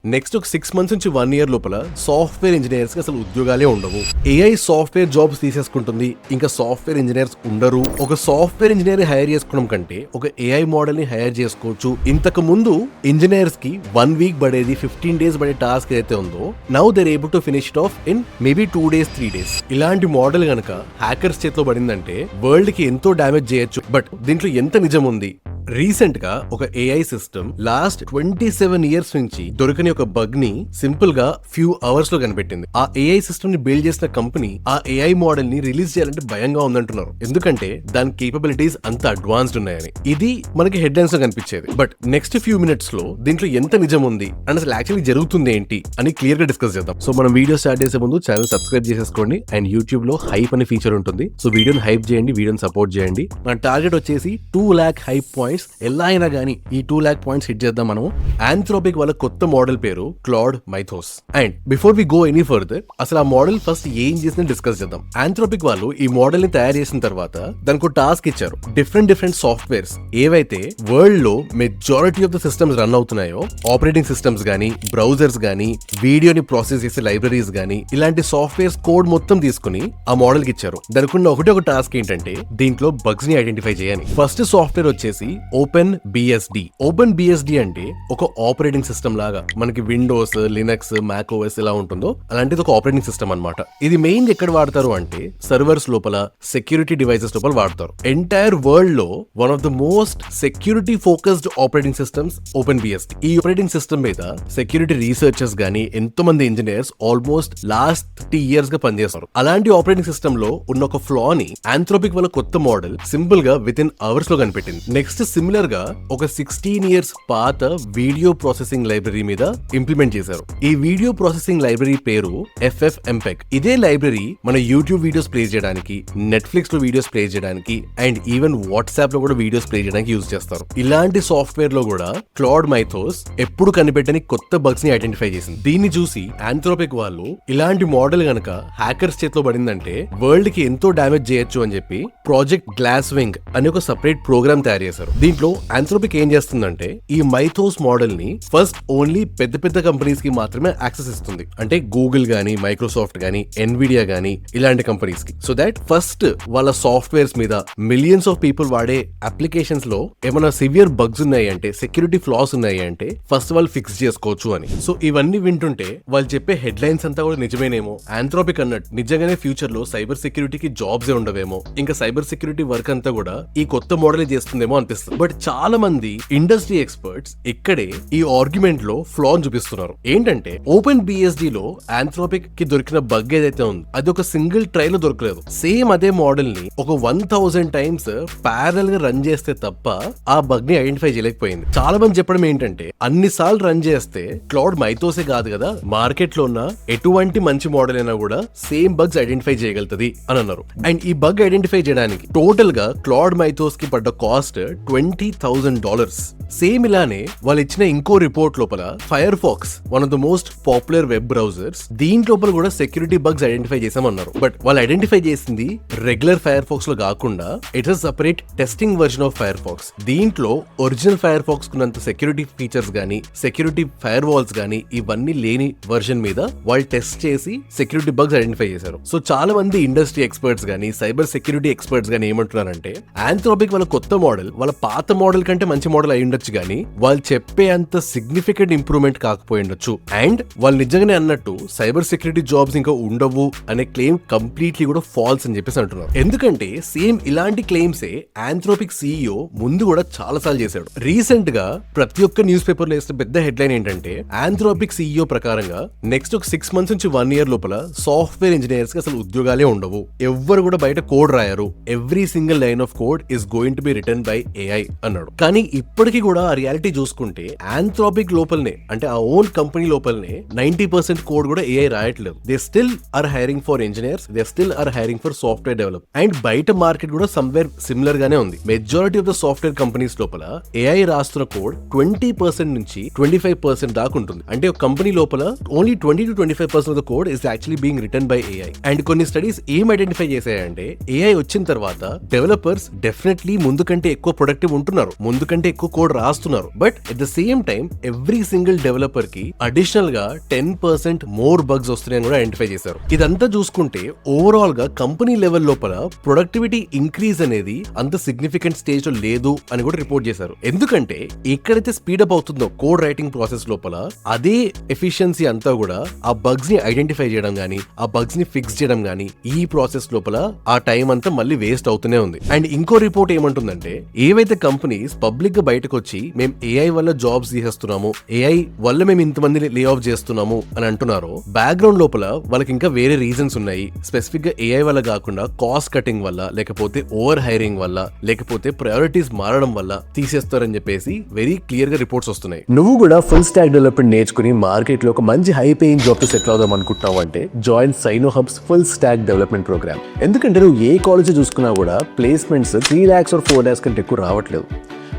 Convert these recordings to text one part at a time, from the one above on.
Next ఒక 6 months నుంచి 1 year లోపల సాఫ్ట్వేర్ ఇంజనీర్స్ కి అసలు ఉద్యోగాలే ఉండవు. ఏఐ సాఫ్ట్వేర్ జాబ్స్ తీసేసుకుంటుంది, ఇంకా సాఫ్ట్వేర్ ఇంజనీర్స్ ఉండరు. ఒక సాఫ్ట్వేర్ ఇంజనీర్ హైర్ చేసుకోవడం కంటే ఒక ఏఐ మోడల్ ని హైర్ చేసుకోవచ్చు. ఇంతకు ముందు ఇంజనీర్స్ కి 1 week పడేది 15 days పడే టాస్క్ ఏదైతే ఉందో, now they're able to finish it off in maybe 2 days 3 days. ఇలాంటి మోడల్ గనక హ్యాకర్స్ చేతిలో పడిందంటే వరల్డ్ కి ఎంతో డామేజ్ చేయొచ్చు. బట్ దీంట్లో ఎంత నిజం ఉంది? రీసెంట్ గా ఒక ఏఐ సిస్టమ్ లాస్ట్ 27 years నుంచి దొరకని ఒక బగ్ ని సింపుల్ గా ఫ్యూ అవర్స్ లో కనిపెట్టింది. ఆ ఏఐ సిస్టమ్ ని బిల్డ్ చేసిన కంపెనీ ఆ ఏఐ మోడల్ ని రిలీజ్ చేయాలంటే భయంగా ఉందంటున్నారు. ఎందుకంటే దాని కేపబిలిటీస్ అంత అడ్వాన్స్డ్ ఉన్నాయని. ఇది మనకి హెడ్ లైన్స్ లో కనిపించేది. బట్ నెక్స్ట్ ఫ్యూ మినిట్స్ లో దీంట్లో ఎంత నిజం ఉంది అండ్ అసలు యాక్చువల్లీ జరుగుతుంది ఏంటి అని క్లియర్ గా డిస్కస్ చేద్దాం. సో మనం వీడియో స్టార్ట్ చేసే ముందు ఛానల్ సబ్స్క్రైబ్ చేసేసుకోండి. అండ్ యూట్యూబ్ లో హైప్ అనే ఫీచర్ ఉంటుంది. సో వీడియోని హైప్ చేయండి, వీడియోని సపోర్ట్ చేయండి. మన టార్గెట్ వచ్చేసి 2 lakh హైప్ పాయింట్స్. ఎలా అయినా గానీ ఈ 2 lakh పాయింట్స్ హిట్ చేద్దాం మనం. ఆంథ్రోపిక్ వాళ్ళ కొత్త మోడల్ పేరు Claude Mythos. And before we go any further, అసలు ఆ మోడల్ ఫస్ట్ ఏం చేసింది డిస్కస్ చేద్దాం. ఆంథ్రోపిక్ వాళ్ళు ఈ మోడల్ ని తయారు చేసిన తర్వాత దానికి ఒక టాస్క్ ఇచ్చారు. డిఫరెంట్ సాఫ్ట్వేర్స్ ఏవైతే వరల్డ్ లో majority of the systems run అవుతున్నాయో, ఆపరేటింగ్ సిస్టమ్స్ గానీ, బ్రౌజర్స్ గానీ, వీడియోని ప్రాసెస్ చేసే లైబ్రరీస్ గానీ, ఇలాంటి సాఫ్ట్వేర్స్ కోడ్ మొత్తం తీసుకుని ఆ మోడల్ కి ఇచ్చారు. దానికి ఉన్న ఒక టాస్క్ ఏంటంటే దీంట్లో బగ్స్ ని ఐడెంటిఫై చేయాలి. ఫస్ట్ సాఫ్ట్వేర్ వచ్చేసి ఓపెన్ బిఎస్డి. ఓపెన్ బిఎస్డి అంటే ఒక ఆపరేటింగ్ సిస్టమ్ లాగా మనకి విండోస్, లినక్స్, మ్యాక్ ఓఎస్ ఎలా ఉంటుందో అలాంటిది ఒక ఆపరేటింగ్ సిస్టమ్ అన్నమాట. ఇది మెయిన్ ఎక్కడ వాడతారు అంటే సర్వర్స్ లోపల, సెక్యూరిటీ డివైసెస్ లోపల వాడతారు. ఎంటైర్ వరల్డ్ లో one of the most security focused operating systems open BSD. ఈ ఆపరేటింగ్ సిస్టమ్ మీద సెక్యూరిటీ రీసెర్చర్స్ గానీ, ఎంతో మంది ఇంజనీర్స్ ఆల్మోస్ట్ లాస్ట్ 30 years గా పనిచేస్తారు. అలాంటి ఆపరేటింగ్ సిస్టమ్ లో ఉన్న ఒక ఫ్లా ని ఆంథ్రోపిక్ వాళ్ళ కొత్త మోడల్ సింపుల్ గా విత్ ఇన్ అవర్స్ లో కనిపెట్టింది. నెక్స్ట్ సిమిలర్ గా ఒక 16 years పాత వీడియో ప్రాసెసింగ్ లైబ్రరీ మీద ఇంప్లిమెంట్ చేశారు. ఈ వీడియో ప్రాసెసింగ్ లైబ్రరీ పేరు FFmpeg. ఇదే లైబ్రరీ మన యూట్యూబ్ వీడియోస్ ప్లే చేయడానికి, నెట్ఫ్లిక్స్ లో వీడియోస్ ప్లే చేయడానికి, అండ్ ఈవెన్ వాట్సాప్ లో కూడా వీడియోస్ ప్లే చేయడానికి యూజ్ చేస్తారు. ఇలాంటి సాఫ్ట్వేర్ లో కూడా క్లాడ్ మైథోస్ ఎప్పుడు కనిపెట్టని కొత్త బగ్స్ ని ఐడెంటిఫై చేసింది. దీన్ని చూసి ఆంథ్రోపిక్ వాళ్ళు ఇలాంటి మోడల్ గనక హ్యాకర్స్ చేతిలో పడిందంటే వరల్డ్ కి ఎంతో డామేజ్ చేయొచ్చు అని చెప్పి ప్రాజెక్ట్ గ్లాస్ వింగ్ అనే ఒక సెపరేట్ ప్రోగ్రామ్ తయారు చేశారు. దీంట్లో ఆంథ్రోపిక్ ఏం చేస్తుందంటే ఈ మైథోస్ మోడల్ ని ఫస్ట్ ఓన్లీ పెద్ద కంపెనీస్ కి మాత్రమే యాక్సెస్ ఇస్తుంది. అంటే గూగుల్ గానీ, మైక్రోసాఫ్ట్ గానీ, ఎన్విడియా గానీ ఇలాంటి కంపెనీస్ కి. సో దట్ ఫస్ట్ వాళ్ళ సాఫ్ట్వేర్స్ మీద మిలియన్స్ ఆఫ్ పీపుల్ వాడే అప్లికేషన్స్ లో ఏమైనా సివియర్ బగ్స్ ఉన్నాయి అంటే, సెక్యూరిటీ ఫ్లాస్ ఉన్నాయి అంటే ఫస్ట్ వాళ్ళు ఫిక్స్ చేసుకోవచ్చు అని. సో ఇవన్నీ వింటుంటే వాళ్ళు చెప్పే హెడ్ లైన్స్ అంతా కూడా నిజమేనేమో. ఆంథ్రోపిక్ అన్నట్టు నిజంగానే ఫ్యూచర్ లో సైబర్ సెక్యూరిటీకి జాబ్స్ ఉండవేమో, ఇంకా సైబర్ సెక్యూరిటీ వర్క్ అంతా కూడా ఈ కొత్త మోడల్ చేస్తుందేమో అనిపిస్తుంది. బట్ చాలా మంది ఇండస్ట్రీ ఎక్స్పర్ట్స్ ఇక్కడే ఈ ఆర్గ్యుమెంట్ లో ఫ్లా చూపిస్తున్నారు. ఏంటంటే ఓపెన్ బిఎస్డి లో ఆంథ్రోపిక్ కి దొరికిన బగ్ ఏదైతే ఉందో అది ఒక సింగిల్ ట్రై లో దొరకలేదు. సేమ్ అదే మోడల్ ని ఒక 1000 times ప్యారల్ గా రన్ చేస్తే తప్ప ఆ బగ్ ని ఐడెంటిఫై చేయలేకపోయింది. చాలా మంది చెప్పడం ఏంటంటే అన్ని సార్లు రన్ చేస్తే క్లౌడ్ మైథోసే కాదు కదా, మార్కెట్ లో ఉన్న ఎటువంటి మంచి మోడల్ అయినా కూడా సేమ్ బగ్స్ ఐడెంటిఫై చేయగలుగుతుంది అని అన్నారు. అండ్ ఈ బగ్ ఐడెంటిఫై చేయడానికి టోటల్ గా క్లౌడ్ మైథోస్ కి పడ్డ కాస్ట్ $20,000. సేమ్ ఇలానే వాళ్ళు ఇచ్చిన ఇంకో రిపోర్ట్ లోపల Firefox, one of the most popular web browsers, దీని లోపల కూడా సెక్యూరిటీ బగ్స్ ఐడెంటిఫై చేసామన్నారు. బట్ వాళ్ళు ఐడెంటిఫై చేసింది రెగ్యులర్ ఫైర్ ఫాక్స్ లో కాకుండా it's a separate testing version of Firefox. దీంట్లో ఒరిజినల్ ఫైర్ ఫాక్స్ కున్నంత సెక్యూరిటీ ఫీచర్స్ గానీ, సెక్యూరిటీ ఫైర్ వాల్స్ గానీ ఇవన్నీ లేని వర్జన్ మీద వాళ్ళు టెస్ట్ చేసి సెక్యూరిటీ బగ్స్ ఐడెంటిఫై చేశారు. సో చాలా మంది ఇండస్ట్రీ ఎక్స్పర్ట్స్ గానీ, సైబర్ సెక్యూరిటీ ఎక్స్పర్ట్స్ గానీ ఏమంటున్నారంటే ఆంథ్రోపిక్ వాళ్ళ కొత్త మోడల్ వాళ్ళ పాత మోడల్ కంటే మంచి మోడల్ అయి ఉండొచ్చు గానీ వాళ్ళు చెప్పే అంత సిగ్నిఫికెంట్ ఇంప్రూవ్మెంట్ కాకపోయి ఉండొచ్చు. అండ్ వాళ్ళు నిజంగానే అన్నట్టు సైబర్ సెక్యూరిటీ జాబ్స్ ఇంకా ఉండవు అనే క్లెయిమ్ కంప్లీట్లీ కూడా ఫాల్స్ అని చెప్పేసి అంటున్నారు. ఎందుకంటే సేమ్ ఇలాంటి క్లెయిమ్సే ఆంథ్రోపిక్ CEO ముందు కూడా చాలా సార్లు చేశాడు. రీసెంట్ గా ప్రతి ఒక్క న్యూస్ పేపర్ లో వేసిన పెద్ద హెడ్లైన్ ఏంటంటే ఆంథ్రోపిక్ CEO ప్రకారంగా నెక్స్ట్ ఒక 6 months నుంచి 1 year లోపల సాఫ్ట్వేర్ ఇంజనీర్స్ కి అసలు ఉద్యోగాలే ఉండవు. ఎవ్వరు కూడా బయట కోడ్ రాయరు. Every single line of code is going to be written by AI అన్నాడు. కానీ ఇప్పటికీ కూడా ఆ రియాలిటీ చూసుకుంటే ఆంథ్రోపిక్ లోపలనే, అంటే ఆ ఓన్ కంపెనీ లోపలనే 90% కోడ్ కూడా AI రాయట్లేదు. They still are hiring for engineers, they still are hiring for software develop. And బయట మార్కెట్ కూడా సమ్వేర్ సిమిలర్ గానే ఉంది. Majority of the software companies లోపల AI రాస్తున్న కోడ్ 20% నుంచి 25% దాకా ఉంటుంది. అంటే ఒక కంపెనీ లోపల only 20 to 25% of the code is actually being written by AI. And కొన్ని స్టడీస్ ఏం ఐడెంటిఫై చేశాయంటే AI వచ్చిన తర్వాత డెవలపర్స్ డెఫినెట్లీ ముందు కంటే ఎక్కువ ప్రొడక్టివ్ కాంపిటేటివ్ ఉంటున్నారు, ముందు కంటే ఎక్కువ కోడ్ రాస్తున్నారు. But at the same time every single developer కి అడిషనల్ గా 10% మోర్ బగ్స్ వస్తున్నాయని కూడా ఐడెంటిఫై చేశారు. ఇదంతా చూసుకుంటే ఓవరాల్ గా కంపెనీ లెవెల్ లోపల ప్రొడక్టివిటీ ఇంక్రీజ్ అనేది అంత సిగ్నిఫికెంట్ స్టేజ్ లో లేదు అని కూడా రిపోర్ట్ చేశారు. ఎందుకంటే ఎక్కడైతే స్పీడప్ అవుతుందో కోడ్ రైటింగ్ ప్రాసెస్ లోపల అదే ఎఫిషియన్సీ అంతా కూడా ఆ బగ్స్ ని ఐడెంటిఫై చేయడం గానీ, ఆ బగ్స్ ని ఫిక్స్ చేయడం గానీ, ఈ ప్రాసెస్ లోపల ఆ టైం అంతా మళ్ళీ వేస్ట్ అవుతూనే ఉంది. అండ్ ఇంకో రిపోర్ట్ ఏమంటుందంటే, ఏవైతే కంపెనీస్ పబ్లిక్ గా బయటకు వచ్చి మేము ఏఐ వల్ల జాబ్స్ తీసేస్తున్నాము, ఏఐ వల్ల మేము ఇంతమందిని లే ఆఫ్ చేస్తున్నాము అని అంటున్నారో, బ్యాక్గ్రౌండ్ లోపల వాళ్ళకి ఇంకా వేరే రీజన్స్ ఉన్నాయి. స్పెసిఫిక్ గా ఏఐ వల్ల కాకుండా కాస్ట్ కటింగ్ వల్ల, లేకపోతే ఓవర్ హైరింగ్ వల్ల, లేకపోతే ప్రయారిటీస్ మారడం వల్ల తీసేస్తారని చెప్పేసి వెరీ క్లియర్ గా రిపోర్ట్స్ వస్తున్నాయి. నువ్వు కూడా ఫుల్ స్టాక్ డెవలప్మెంట్ నేర్చుకుని మార్కెట్ లో ఒక మంచి హై పేయింగ్ జాబ్ తో సెటిల్ అవుదాం అనుకుంటున్నావు అంటే join Syno Hubs full stack development program. ఎందుకంటే నువ్వు ఏ కాలేజ్ చూసుకున్నా కూడా ప్లేస్మెంట్స్ 3 lakhs or 4 lakhs కంటే ఎక్కువ రావట్లేదు.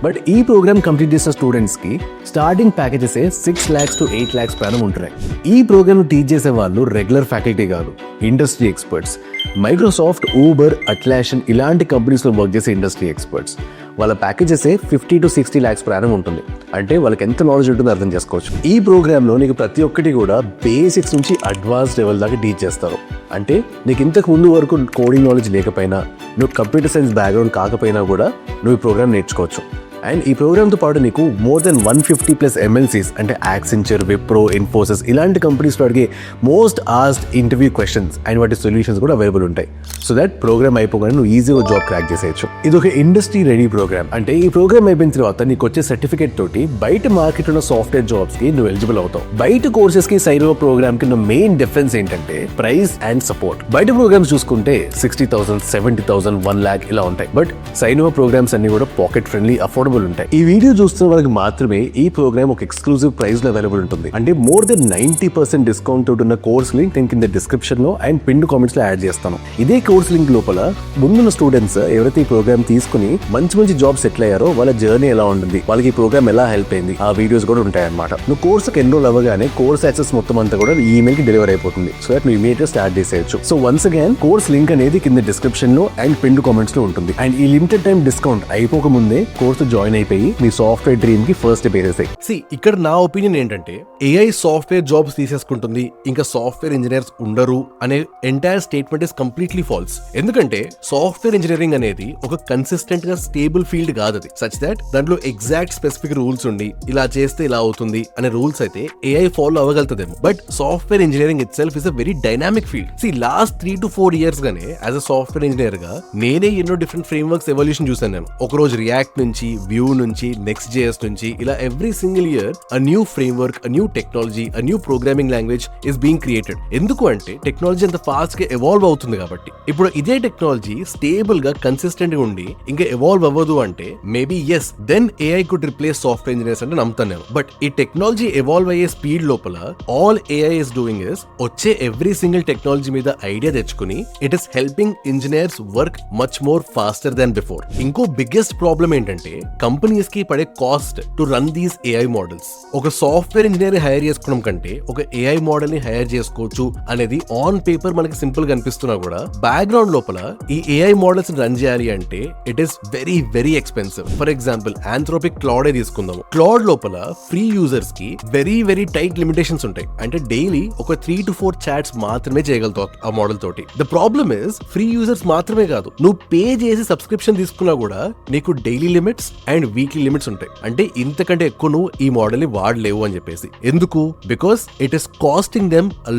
బట్ ఈ ప్రోగ్రామ్ కంప్లీట్ చేసిన స్టూడెంట్స్ కి starting packages 6 lakhs to 8 lakhs ప్రాణం ఉంటున్నాయి. ఈ ప్రోగ్రామ్ టీచ్ చేసే వాళ్ళు రెగ్యులర్ ఫ్యాకల్టీ కాదు, ఇండస్ట్రీ ఎక్స్పర్ట్స్. మైక్రోసాఫ్ట్, ఊబర్, అట్లాషన్ ఇలాంటి కంపెనీస్ లో వర్క్ చేసే ఇండస్ట్రీ ఎక్స్పర్ట్స్. వాళ్ళ ప్యాకేజెస్ 50 to 60 lakhs ప్రాణం ఉంటుంది. అంటే వాళ్ళకి ఎంత నాలెడ్జ్ ఉంటుందో అర్థం చేసుకోవచ్చు. ఈ ప్రోగ్రామ్ లో నీకు ప్రతి ఒక్కటి కూడా బేసిక్స్ నుంచి అడ్వాన్స్ లెవెల్ దాకా టీచ్ చేస్తారు. అంటే నీకు ఇంతకు ముందు వరకు కోడింగ్ నాలెడ్జ్ లేకపోయినా, నువ్వు కంప్యూటర్ సైన్స్ బ్యాక్గ్రౌండ్ కాకపోయినా కూడా నువ్వు ఈ ప్రోగ్రామ్ నేర్చుకోవచ్చు. అండ్ ఈ ప్రోగ్రామ్తో పాటు నీకు మోర్ దెన్ 150+ MNCs అంటే యాక్సెంచర్, విప్రో, ఇన్ఫోసిస్ ఇలాంటి కంపెనీస్లో అడిగే most asked interview questions and వాటి సొల్యూషన్స్ కూడా అవైలబుల్ ఉంటాయి. సో దట్ ప్రోగ్రామ్ అయిపోగానే నువ్వు ఈజీగా జాబ్ క్రాక్ చేసేయచ్చు. ఇది ఒక ఇండస్ట్రీ రెడీ ప్రోగ్రామ్. అంటే ఈ ప్రోగ్రామ్ అయిపోయిన తర్వాత నీకు వచ్చే సర్టిఫికేట్ తోటి బయట మార్కెట్ ఉన్న సాఫ్ట్వేర్ జాబ్స్ కి నువ్వు ఎలిజిబుల్ అవుతావు. బయట కోర్సెస్ కి సైనో ప్రోగ్రామ్ కి మెయిన్ డిఫరెన్స్ ఏంటంటే ప్రైస్ అండ్ సపోర్ట్. బయట ప్రోగ్రామ్స్ చూసుకుంటే 60,000, 70,000, 1 lakh ఇలా ఉంటాయి. బట్ సైనో ప్రోగ్రామ్స్ అన్ని కూడా పాకెట్ ఫ్రెండ్లీ, అఫోర్డబుల్ ఉంటాయి. ఈ వీడియో చూస్తున్న వాళ్ళకి మాత్రమే ఈ ప్రోగ్రామ్ ఒక ఎక్స్క్లూజివ్ ప్రైస్ లో అవైలబుల్ ఉంటుంది. అంటే మోర్ దెన్ 90% డిస్కౌంట్ తోటి ఉన్న కోర్స్ లింక్ నేను కింద డిస్క్రిప్షన్ లో అండ్ పిన్ కామెంట్స్ లో యాడ్ చేస్తాను. ఇదే కోర్స్ లింక్ లోపల ముందున్న స్టూడెంట్స్ ఎవరైతే ఈ ప్రోగ్రామ్ తీసుకుని మంచి జాబ్ సెటిల్ అయ్యారో వాళ్ళ జర్నీ ఎలా ఉంటుంది, వాళ్ళకి ఈ ప్రోగ్రామ్ ఎలా హెల్ప్ అయింది, ఆ వీడియోస్ కూడా ఉంటాయి అన్నమాట. నువ్వు కోర్సుకి ఎన్రోల్ అవ్వగానే కోర్స్ యాక్సెస్ మొత్తం అంతా కూడా ఈమెయిల్ కి డెలివర్ అయిపోతుంది. సో దట్ నువ్వు ఇమీడియట్ గా స్టార్ట్ చేసేయచ్చు. So once again course link అనేది కింద డిస్క్రిప్షన్ లో అండ్ పిన్ కామెంట్స్ లో ఉంటుంది. అండ్ ఈ లిమిటెడ్ టైం డిస్కౌంట్ అయిపోక ముందే కోర్సు జాయిన్ అయిపోయి మీ సాఫ్ట్వేర్ డ్రీమ్ కి ఫస్ట్ పేరేసాయి. ఇక్కడ నా ఒపీనియన్ ఏంటంటే, ఏఐ సాఫ్ట్వేర్ జాబ్స్ తీసేసుకుంటుంది, ఇంకా సాఫ్ట్వేర్ ఇంజనీర్స్ ఉండరు అనే entire statement is completely false. ఎందుకంటే సాఫ్ట్వేర్ ఇంజనీరింగ్ అనేది ఒక కన్సిస్టెంట్ గా స్టేబుల్ ఫీల్డ్ కాదు. అది సచ్ దాట్ దాంట్లో ఎగ్జాక్ట్ స్పెసిఫిక్ రూల్స్ ఉండి ఇలా చేస్తే ఇలా అవుతుంది అనే రూల్స్ అయితే ఏఐ ఫాలో అవ్వగలుగుతుందేమో. But software engineering itself is a very dynamic field. Last 3 to 4 years గానే యాజ్ అ సాఫ్ట్వేర్ ఇంజనీర్ గా నేనే ఎన్నో డిఫరెంట్ ఫ్రేమ్వర్క్స్ ఎవల్యూషన్ చూసాను. నేను ఒక రోజు రియాక్ట్ నుంచి, వ్యూ నుంచి, నెక్స్ట్ JS నుంచి ఇలా every single year a new framework, a new technology, a new programming language is being created. ఎందుకు అంటే టెక్నాలజీ అంత ఫాస్ట్ గా ఎవాల్వ్ అవుతుంది కాబట్టి. ఇప్పుడు ఇదే టెక్నాలజీ స్టేబుల్ గా కన్సిస్టెంట్ గా ఉండి ఇంకా ఎవాల్వ్ అవ్వదు అంటే maybe yes then AI could replace software engineers అంటే నమ్ముతాను నేను. బట్ ఈ టెక్నాలజీ ఎవాల్వ్ అయ్యే స్పీడ్ లోపల all AI is doing is వచ్చే ఎవ్రీ సింగిల్ టెక్నాలజీ మీద ఐడియా తెచ్చుకుని it is helping engineers work much more faster than before. ఇంకో బిగ్గెస్ట్ ప్రాబ్లం ఏంటంటే కంపెనీస్ కి పడే cost to run these AI models. ఒక సాఫ్ట్వేర్ ఇంజనీర్ హైర్ చేసుకోవడం కంటే ఒక ఏఐ మోడల్ ని హైర్ చేసుకోవచ్చు అనేది ఆన్ పేపర్ మనకి సింపుల్ గా అనిపిస్తున్నా కూడా బ్యాక్గ్రౌండ్ లోపల ఈ ఏఐ మోడల్స్ రన్ చేయాలి అంటే it is very very expensive. For example Anthropic Claude తీసుకుందాము. క్లౌడ్ లోపల ఫ్రీ యూజర్స్ కి వెరీ వెరీ టైట్ లిమిటేషన్స్ ఉంటాయి. అంటే డైలీ ఒక 3 to 4 చాట్స్ మాత్రమే చేయగలుగుతావు ఆ మోడల్ తోటి. The problem is free users మాత్రమే కాదు, నువ్వు పే చేసి సబ్స్క్రిప్షన్ తీసుకున్నా కూడా నీకు daily limits and weekly limits ఉంటాయి. అంటే ఇంతకంటే ఎక్కువ నువ్వు ఈ మోడల్ ని వాడలేవు అని చెప్పేసి. ఎందుకు? Because it is costing them a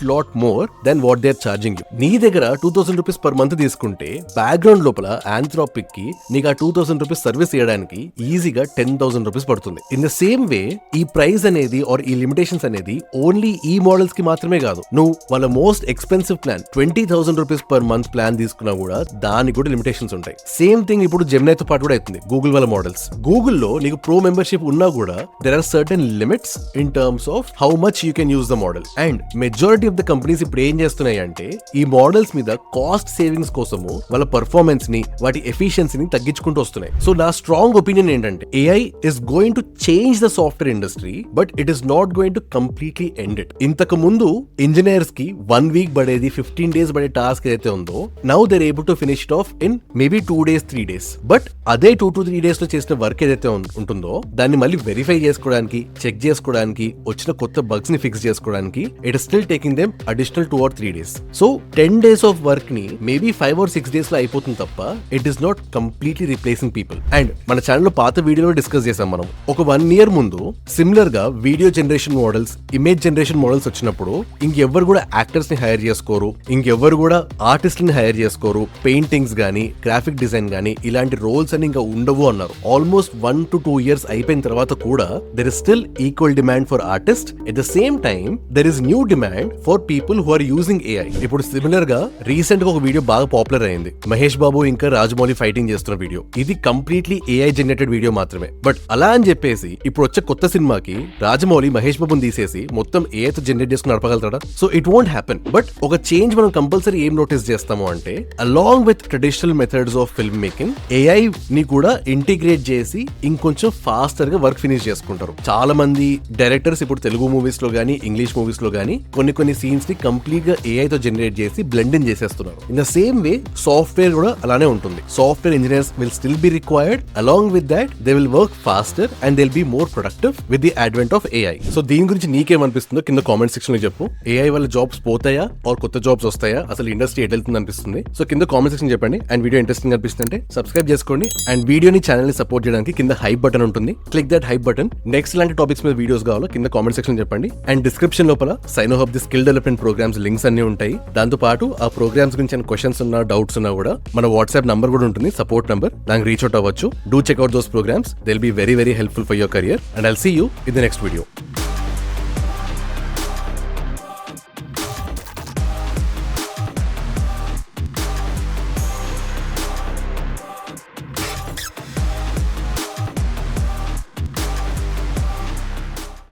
lot more than what they are charging you. నీ దగ్గర 2,000 రూపీస్ పర్ మంత్ తీసుకుంటే బ్యాక్గ్రౌండ్ లోపల ఆంథ్రోపిక్ కి నీకు ఆ 2,000 రూపీస్ సర్వీస్ చేయడానికి ఈజీగా 10,000 రూపీస్ పడుతుంది. ఇన్ ద సేమ్ వే ఈ ప్రైస్ అనేది ఆర్ ఈ లిమిటేషన్స్ అనేది ఓన్లీ ఈ మోడల్స్ కి మాత్రమే కాదు. నువ్వు వాళ్ళ most expensive plan 20,000 rupees per month plan తీసుకున్నా కూడా దానికి కూడా లిమిటేషన్స్ ఉంటాయి. సేమ్ థింగ్ ఇప్పుడు జెమినైతో పాటు కూడా అవుతుంది గూగుల్ వాళ్ళ మోడల్స్. గూగుల్లో నీకు ప్రో మెంబర్షిప్ ఉన్నా కూడా there are certain limits in terms of how much you can use the model. And majority of the companies ఇప్పుడు ఏం చేస్తున్నాయి అంటే ఈ మోడల్స్ మీద కాస్ట్ సేవింగ్స్ కోసము వాళ్ళ పర్ఫార్మెన్స్ ని, వాటి ఎఫిషియన్సీని తగ్గించుకుంటూ వస్తున్నాయి. సో నా స్ట్రాంగ్ ఒపీనియన్ ఏంటంటే AI is going to change the software industry but it is not going to completely end it. ఇంతకు ముందు ఇంజనీర్స్ కి 1 week పడేది 15 days పడే టాస్క్ ఏదైతే ఉందో now they are able to finish it off in maybe 2 days 3 days. But అదే 2 to 3 days లో చేసిన వర్క్ ఏదైతే ఉంటుందో దాన్ని మళ్ళీ వెరిఫై చేసుకోవడానికి, చెక్ చేసుకోవడానికి, వచ్చిన కొత్త బగ్స్ ని ఫిక్స్ చేసుకోవడానికి it is still taking them additional 2 or 3 days. So 10 days of work ని మేబీ 5 or 6 days లో అయిపోతుంది తప్ప it is not completely replacing people. And మన ఛానల్లో పాత వీడియోలో డిస్కస్ చేసాం మనం. ఒక 1 year ముందు సిమిలర్ గా video generation models, image generation models వచ్చినప్పుడు ఇంకెవ్వరు కూడా యాక్టర్స్ ని హైర్ చేసుకోరు, ఇంకెవ్వరు కూడా ఆర్టిస్ట్ని హైర్ చేసుకోరు, పెయింటింగ్స్ గానీ, గ్రాఫిక్ డిజైన్ గానీ ఇలాంటి రోల్స్ అని ఇంకా ఉండవు అన్నారు. ఆల్మోస్ట్ 1 to 2 years అయిపోయిన తర్వాత కూడా there is still equal demand for artist. At the same time there is new demand for people who are using AI. ఇప్పుడు సిమిలర్ గా రీసెంట్ గా ఒక వీడియో బాగా పాపులర్ అయింది, మహేష్ బాబు ఇంకా రాజమౌళి ఫైటింగ్ చేస్తున్న వీడియో. ఇది కంప్లీట్లీ ఏఐ జనరేటెడ్ వీడియో మాత్రమే. బట్ అలా అని చెప్పేసి ఇప్పుడు వచ్చే కొత్త సినిమాకి రాజమౌళి మహేష్ బాబుని తీసేసి మొత్తం ఏఐతో జనరేట్ చేసుకుని నడపగలుగుతాడా? So it won't happen. But ఒక చేంజ్ మనం కంపల్సరీ ఏం నోటీస్ చేస్తాము అంటే, along with traditional methods of film making, AI ని కూడా ఇంటిగ్రేట్ చేసి ఇంకొంచెం ఫాస్టర్ గా వర్క్ ఫినిష్ చేసుకుంటారు. చాలా మంది డైరెక్టర్స్ ఇప్పుడు తెలుగు మూవీస్ లో గానీ, ఇంగ్లీష్ మూవీస్ లో గానీ కొన్ని సీన్స్ ని కంప్లీట్ గా ఏఐ తో జనరేట్ చేసి బ్లెండ్ ఇన్ చేసేస్తున్నారు. In the same way software కూడా అలానే ఉంటుంది. Software engineers will still be required. Along with that they will work faster and they will be more productive with the advent of AI. So దీని గురించి నీకేమనిపిస్తుందో కింద comment section లో చెప్పు. AI వల్ల jobs పోతాయా ఆర్ కొత్త జాబ్స్ వస్తాయా? అసలు ఇండస్ట్రీ ఎట్ వెళ్తుంది అనిపిస్తుంది? సో కింద కామెంట్ సెక్షన్ చెప్పండి. అండ్ వీడియో ఇంట్రెస్టింగ్ అనిపిస్తుంటే సబ్స్క్రైబ్ చేసుకోండి. అండ్ వీడియోని, ఛానల్ ని సపోర్ట్ చేయడానికి కింద హైప్ బటన్ ఉంటుంది. Click that hype button. Next ఇలాంటి టాపిక్స్ మీద వీడియోస్ కావాలో కింద కామెంట్ సెక్షన్ చెప్పండి. అండ్ డిస్క్రిప్షన్ లోపల sign hub the skill development programs links అన్ని ఉంటాయి. దాంతో పాటు ఆ ప్రోగ్రామ్స్ గురించి క్వశ్చన్స్ ఉన్నా, డౌట్స్ ఉన్నా కూడా మన వాట్సాప్ నంబర్ కూడా ఉంటుంది, సపోర్ట్ నంబర్. దానికి రీచ్ అవుట్ అవ్వచ్చు. Do check out those programs. They will be very helpful for your career. And I'll see you in the next video.